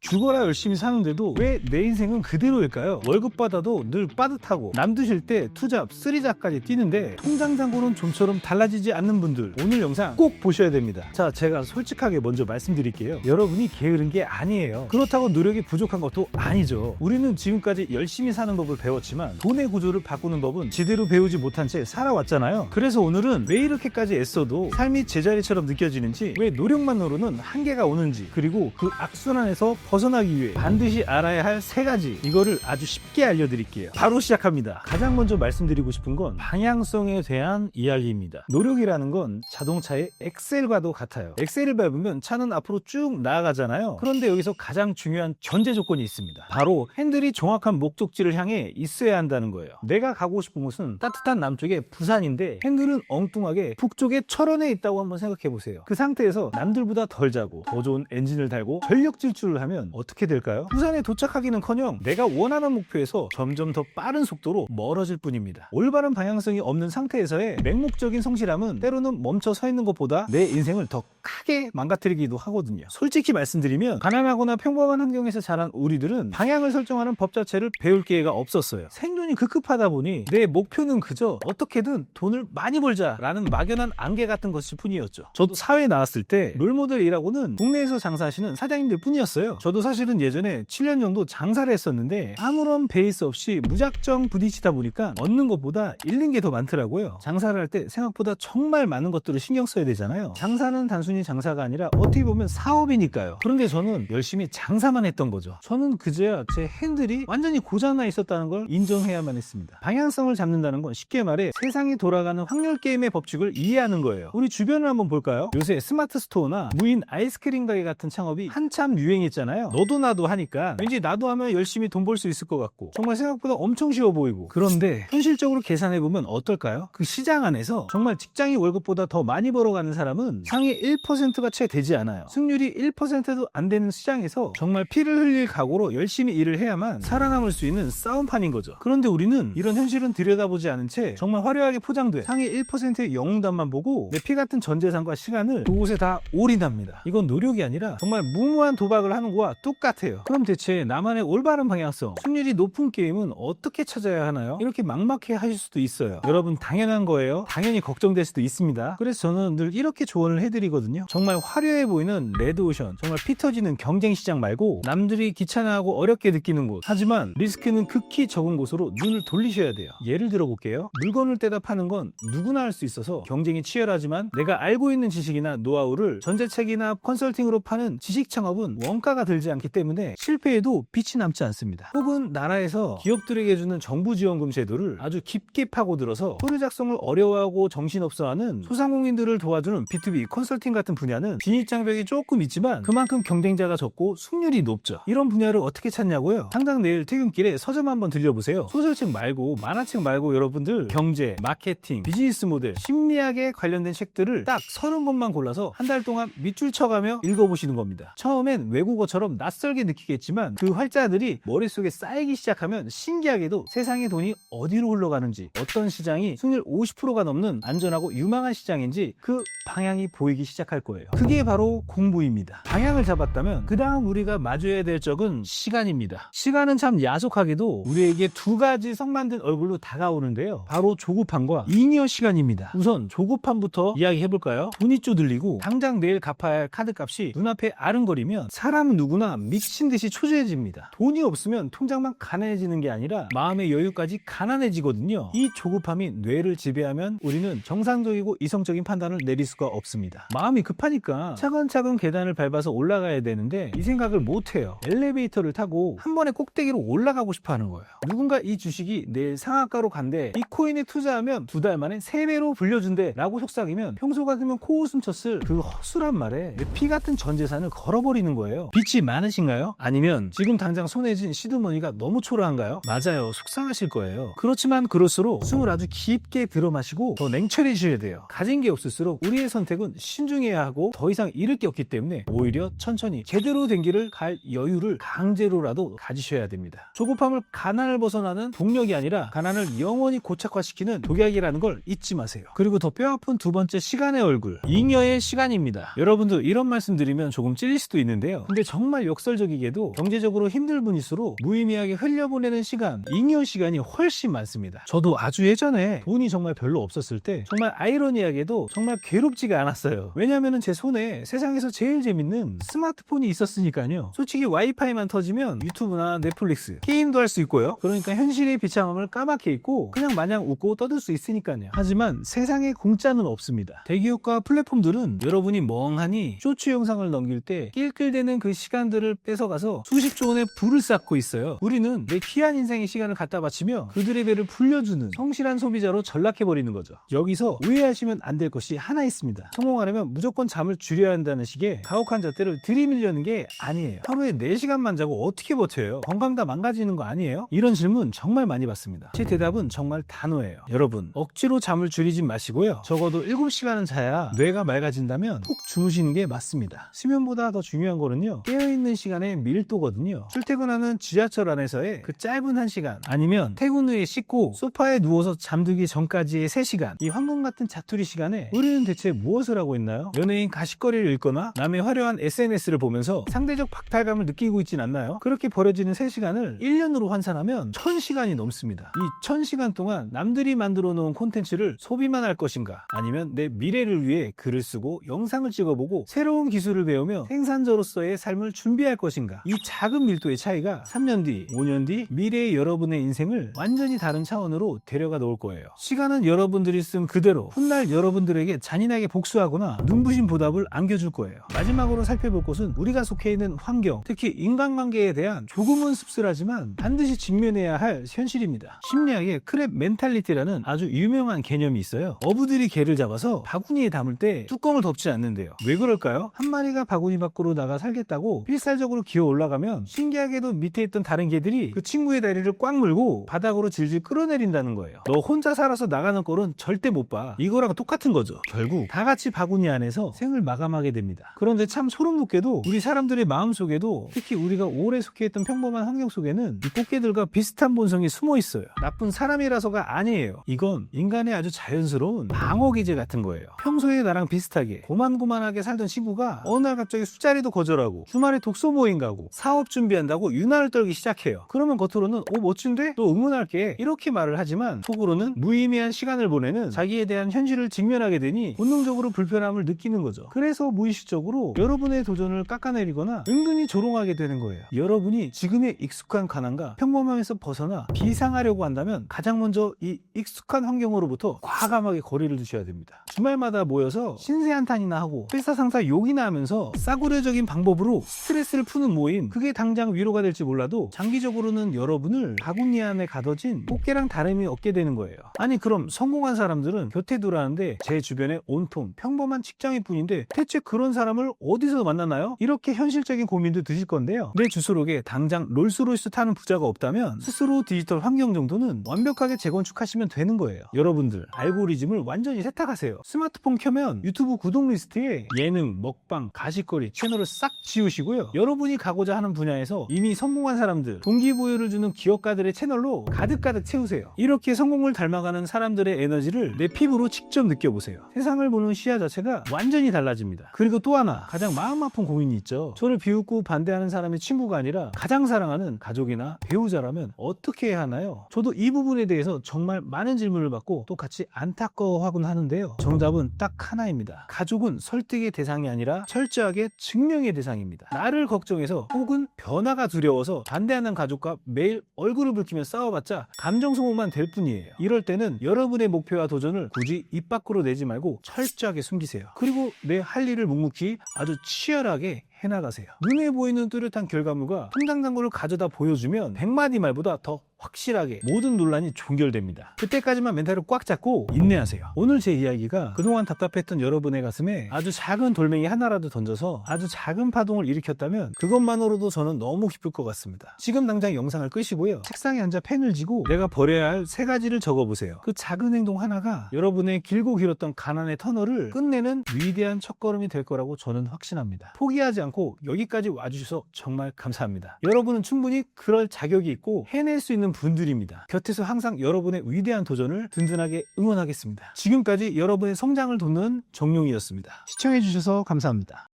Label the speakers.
Speaker 1: 죽어라 열심히 사는데도 왜 내 인생은 그대로일까요? 월급 받아도 늘 빠듯하고 남드실 때 투잡, 쓰리잡까지 뛰는데 통장 잔고는 좀처럼 달라지지 않는 분들, 오늘 영상 꼭 보셔야 됩니다. 자, 제가 솔직하게 먼저 말씀드릴게요. 여러분이 게으른 게 아니에요. 그렇다고 노력이 부족한 것도 아니죠. 우리는 지금까지 열심히 사는 법을 배웠지만 돈의 구조를 바꾸는 법은 제대로 배우지 못한 채 살아왔잖아요. 그래서 오늘은 왜 이렇게까지 애써도 삶이 제자리처럼 느껴지는지, 왜 노력만으로는 한계가 오는지, 그리고 그 악순환에서 벗어나기 위해 반드시 알아야 할 3가지, 이거를 아주 쉽게 알려드릴게요. 바로 시작합니다. 가장 먼저 말씀드리고 싶은 건 방향성에 대한 이야기입니다. 노력이라는 건 자동차의 엑셀과도 같아요. 엑셀을 밟으면 차는 앞으로 쭉 나아가잖아요. 그런데 여기서 가장 중요한 전제 조건이 있습니다. 바로 핸들이 정확한 목적지를 향해 있어야 한다는 거예요. 내가 가고 싶은 곳은 따뜻한 남쪽의 부산인데 핸들은 엉뚱하게 북쪽의 철원에 있다고 한번 생각해 보세요. 그 상태에서 남들보다 덜 자고 더 좋은 엔진을 달고 전력 질주를 하면 어떻게 될까요? 부산에 도착하기는커녕 내가 원하는 목표에서 점점 더 빠른 속도로 멀어질 뿐입니다. 올바른 방향성이 없는 상태에서의 맹목적인 성실함은 때로는 멈춰 서 있는 것보다 내 인생을 더 크게 망가뜨리기도 하거든요. 솔직히 말씀드리면 가난하거나 평범한 환경에서 자란 우리들은 방향을 설정하는 법 자체를 배울 기회가 없었어요. 생존이 급급하다 보니 내 목표는 그저 어떻게든 돈을 많이 벌자라는 막연한 안개 같은 것일 뿐이었죠. 저도 사회에 나왔을 때 롤모델이라고는 동네에서 장사하시는 사장님들 뿐이었어요. 저도 사실은 예전에 7년 정도 장사를 했었는데 아무런 베이스 없이 무작정 부딪히다 보니까 얻는 것보다 잃는 게 더 많더라고요. 장사를 할 때 생각보다 정말 많은 것들을 신경 써야 되잖아요. 장사는 단순히 장사가 아니라 어떻게 보면 사업이니까요. 그런데 저는 열심히 장사만 했던 거죠. 저는 그제야 제 핸들이 완전히 고장나 있었다는 걸 인정해야만 했습니다. 방향성을 잡는다는 건 쉽게 말해 세상이 돌아가는 확률 게임의 법칙을 이해하는 거예요. 우리 주변을 한번 볼까요? 요새 스마트 스토어나 무인 아이스크림 가게 같은 창업이 한참 유행했잖아요. 너도 나도 하니까 왠지 나도 하면 열심히 돈 벌 수 있을 것 같고 정말 생각보다 엄청 쉬워 보이고, 그런데 현실적으로 계산해보면 어떨까요? 그 시장 안에서 정말 직장인 월급보다 더 많이 벌어가는 사람은 상위 1%가 채 되지 않아요. 승률이 1%도 안 되는 시장에서 정말 피를 흘릴 각오로 열심히 일을 해야만 살아남을 수 있는 싸움판인 거죠. 그런데 우리는 이런 현실은 들여다보지 않은 채 정말 화려하게 포장돼 상위 1%의 영웅담만 보고 내 피 같은 전 재산과 시간을 그곳에 다 올인합니다. 이건 노력이 아니라 정말 무모한 도박을 하는 거와 똑같아요. 그럼 대체 나만의 올바른 방향성, 승률이 높은 게임은 어떻게 찾아야 하나요? 이렇게 막막해 하실 수도 있어요. 여러분, 당연한 거예요. 당연히 걱정될 수도 있습니다. 그래서 저는 늘 이렇게 조언을 해드리거든요. 정말 화려해 보이는 레드오션, 정말 피 터지는 경쟁 시장 말고 남들이 귀찮아하고 어렵게 느끼는 곳, 하지만 리스크는 극히 적은 곳으로 눈을 돌리셔야 돼요. 예를 들어 볼게요. 물건을 떼다 파는 건 누구나 할 수 있어서 경쟁이 치열하지만 내가 알고 있는 지식이나 노하우를 전자책이나 컨설팅으로 파는 지식 창업은 원가가 들지 않기 때문에 실패해도 빛이 남지 않습니다. 혹은 나라에서 기업들에게 주는 정부 지원금 제도를 아주 깊게 파고들어서 서류 작성을 어려워하고 정신없어하는 소상공인들을 도와주는 B2B 컨설팅 같은 분야는 진입장벽이 조금 있지만 그만큼 경쟁자가 적고 승률이 높죠. 이런 분야를 어떻게 찾냐고요? 당장 내일 퇴근길에 서점 한번 들려보세요. 소설책 말고 만화책 말고 여러분들 경제, 마케팅, 비즈니스 모델, 심리학에 관련된 책들을 딱 30권만 골라서 한 달 동안 밑줄 쳐가며 읽어보시는 겁니다. 처음엔 외국어처럼 낯설게 느끼겠지만 그 활자들이 머릿속에 쌓이기 시작하면 신기하게도 세상의 돈이 어디로 흘러가는지, 어떤 시장이 승률 50%가 넘는 안전하고 유망한 시장인지 그 방향이 보이기 시작할 거예요. 그게 바로 공부입니다. 방향을 잡았다면 그 다음 우리가 마주해야 될 적은 시간입니다. 시간은 참 야속하게도 우리에게 2가지 성 만든 얼굴로 다가오는데요. 바로 조급함과 잉여 시간입니다. 우선 조급함부터 이야기해볼까요? 돈이 쪼들리고 당장 내일 갚아야 할 카드값이 눈앞에 아른거리면 사람은 누구나 미친 듯이 초조해집니다. 돈이 없으면 통장만 가난해지는 게 아니라 마음의 여유까지 가난해지거든요. 이 조급함이 뇌를 지배하면 우리는 정상적이고 이성적인 판단을 내릴 수가 없습니다. 마음이 급하니까 차근차근 계단을 밟아서 올라가야 되는데 이 생각을 못해요. 엘리베이터를 타고 한 번에 꼭대기로 올라가고 싶어 하는 거예요. 누군가 이 주식이 내일 상한가로 간대, 이 코인에 투자하면 2달 만에 3배로 불려준대 라고 속삭이면 평소 같으면 코웃음 쳤을 그 허술한 말에 내 피 같은 전 재산을 걸어버리는 거예요. 빚이 많으신가요? 아니면 지금 당장 손에 쥔 시드머니가 너무 초라한가요? 맞아요. 속상하실 거예요. 그렇지만 그럴수록 숨을 아주 깊게 들어 마시고 더 냉철해지셔야 돼요. 가진 게 없을수록 우리의 선택은 신중해야 하고 더 이상 잃을 게 없기 때문에 오히려 천천히 제대로 된 길을 갈 여유를 강제로라도 가지셔야 됩니다. 조급함을 가난을 벗어나는 동력이 아니라 가난을 영원히 고착화시키는 독약이라는 걸 잊지 마세요. 그리고 더 뼈아픈 2번째 시간의 얼굴, 잉여의 시간입니다. 여러분도 이런 말씀 드리면 조금 찔릴 수도 있는데요. 근데 정말 정말 역설적이게도 경제적으로 힘들 분일수록 무의미하게 흘려보내는 시간, 잉여 시간이 훨씬 많습니다. 저도 아주 예전에 돈이 정말 별로 없었을 때 정말 아이러니하게도 정말 괴롭지가 않았어요. 왜냐면은 제 손에 세상에서 제일 재밌는 스마트폰이 있었으니까요. 솔직히 와이파이만 터지면 유튜브나 넷플릭스, 게임도 할 수 있고요. 그러니까 현실의 비참함을 까맣게 잊고 그냥 마냥 웃고 떠들 수 있으니까요. 하지만 세상에 공짜는 없습니다. 대기업과 플랫폼들은 여러분이 멍하니 쇼츠 영상을 넘길 때 낄낄대는 그 시간들을 뺏어가서 수십조 원의 부를 쌓고 있어요. 우리는 내 귀한 인생의 시간을 갖다 바치며 그들의 배를 불려주는 성실한 소비자로 전락해버리는 거죠. 여기서 오해하시면 안 될 것이 하나 있습니다. 성공하려면 무조건 잠을 줄여야 한다는 식의 가혹한 잣대를 들이밀려는 게 아니에요. 하루에 4시간만 자고 어떻게 버텨요? 건강 다 망가지는 거 아니에요? 이런 질문 정말 많이 받습니다. 제 대답은 정말 단호해요. 여러분, 억지로 잠을 줄이진 마시고요. 적어도 7시간은 자야 뇌가 맑아진다면 푹 주무시는 게 맞습니다. 수면보다 더 중요한 거는요, 깨어있는 시간의 밀도거든요. 출퇴근하는 지하철 안에서의 그 짧은 1시간, 아니면 퇴근 후에 씻고 소파에 누워서 잠들기 전까지의 3시간, 이 황금 같은 자투리 시간에 우리는 대체 무엇을 하고 있나요? 연예인 가십거리를 읽거나 남의 화려한 SNS를 보면서 상대적 박탈감을 느끼고 있진 않나요? 그렇게 버려지는 3시간을 1년으로 환산하면 1000시간이 넘습니다. 이 1000시간 동안 남들이 만들어 놓은 콘텐츠를 소비만 할 것인가, 아니면 내 미래를 위해 글을 쓰고 영상을 찍어보고 새로운 기술을 배우며 생산자로서의 삶을 준비할 것인가. 이 작은 밀도의 차이가 3년 뒤, 5년 뒤 미래의 여러분의 인생을 완전히 다른 차원으로 데려가 놓을 거예요. 시간은 여러분들이 쓴 그대로 훗날 여러분들에게 잔인하게 복수하거나 눈부신 보답을 안겨줄 거예요. 마지막으로 살펴볼 것은 우리가 속해 있는 환경, 특히 인간관계에 대한 조금은 씁쓸하지만 반드시 직면해야 할 현실입니다. 심리학의 크랩 멘탈리티라는 아주 유명한 개념이 있어요. 어부들이 개를 잡아서 바구니에 담을 때 뚜껑을 덮지 않는데요. 왜 그럴까요? 한 마리가 바구니 밖으로 나가 살겠다고 필살적으로 기어 올라가면 신기하게도 밑에 있던 다른 개들이 그 친구의 다리를 꽉 물고 바닥으로 질질 끌어내린다는 거예요. 너 혼자 살아서 나가는 꼴은 절대 못 봐. 이거랑 똑같은 거죠. 결국 다 같이 바구니 안에서 생을 마감하게 됩니다. 그런데 참 소름 돋게도 우리 사람들의 마음속에도, 특히 우리가 오래 속해 있던 평범한 환경 속에는 이 꽃게들과 비슷한 본성이 숨어 있어요. 나쁜 사람이라서가 아니에요. 이건 인간의 아주 자연스러운 방어 기제 같은 거예요. 평소에 나랑 비슷하게 고만고만하게 살던 친구가 어느 날 갑자기 술자리도 거절하고 주말에 독서 모임 가고 사업 준비한다고 유난을 떨기 시작해요. 그러면 겉으로는 멋진데? 또 응원할게, 이렇게 말을 하지만 속으로는 무의미한 시간을 보내는 자기에 대한 현실을 직면하게 되니 본능적으로 불편함을 느끼는 거죠. 그래서 무의식적으로 여러분의 도전을 깎아내리거나 은근히 조롱하게 되는 거예요. 여러분이 지금의 익숙한 가난과 평범함에서 벗어나 비상하려고 한다면 가장 먼저 이 익숙한 환경으로부터 과감하게 거리를 두셔야 됩니다. 주말마다 모여서 신세 한탄이나 하고 회사 상사 욕이나 하면서 싸구려적인 방법으로 스트레스를 푸는 모임, 그게 당장 위로가 될지 몰라도 장기적으로는 여러분을 바구니 안에 가둬진 꽃게랑 다름이 없게 되는 거예요. 아니 그럼 성공한 사람들은 곁에 두라는데 제 주변에 온통 평범한 직장인 뿐인데 대체 그런 사람을 어디서 만나나요? 이렇게 현실적인 고민도 드실 건데요. 내 주소록에 당장 롤스로이스 타는 부자가 없다면 스스로 디지털 환경 정도는 완벽하게 재건축하시면 되는 거예요. 여러분들 알고리즘을 완전히 세탁하세요. 스마트폰 켜면 유튜브 구독 리스트에 예능, 먹방, 가십거리 채널을 싹 지우시고요. 여러분이 가고자 하는 분야에서 이미 성공한 사람들, 동기부여를 주는 기업가들의 채널로 가득가득 채우세요. 이렇게 성공을 닮아가는 사람들의 에너지를 내 피부로 직접 느껴보세요. 세상을 보는 시야 자체가 완전히 달라집니다. 그리고 또 하나, 가장 마음 아픈 고민이 있죠. 저를 비웃고 반대하는 사람이 친구가 아니라 가장 사랑하는 가족이나 배우자라면 어떻게 해야 하나요? 저도 이 부분에 대해서 정말 많은 질문을 받고 똑같이 안타까워하곤 하는데요. 정답은 딱 하나입니다. 가족은 설득의 대상이 아니라 철저하게 증명의 대상입니다. 나를 걱정해서 혹은 변화가 두려워서 반대하는 가족과 매일 얼굴을 붉히며 싸워봤자 감정 소모만 될 뿐이에요. 이럴 때는 여러분의 목표와 도전을 굳이 입 밖으로 내지 말고 철저하게 숨기세요. 그리고 내 할 일을 묵묵히 아주 치열하게 해나가세요. 눈에 보이는 뚜렷한 결과물과 통장잔고를 가져다 보여주면 100마디 말보다 더 확실하게 모든 논란이 종결됩니다. 그때까지만 멘탈을 꽉 잡고 인내하세요. 오늘 제 이야기가 그동안 답답했던 여러분의 가슴에 아주 작은 돌멩이 하나라도 던져서 아주 작은 파동을 일으켰다면 그것만으로도 저는 너무 기쁠 것 같습니다. 지금 당장 영상을 끄시고요. 책상에 앉아 펜을 쥐고 내가 버려야 할 3가지를 적어보세요. 그 작은 행동 하나가 여러분의 길고 길었던 가난의 터널을 끝내는 위대한 첫걸음이 될 거라고 저는 확신합니다. 포기하지 않고 여기까지 와주셔서 정말 감사합니다. 여러분은 충분히 그럴 자격이 있고 해낼 수 있는 분들입니다. 곁에서 항상 여러분의 위대한 도전을 든든하게 응원하겠습니다. 지금까지 여러분의 성장을 돕는 정용이었습니다. 시청해주셔서 감사합니다.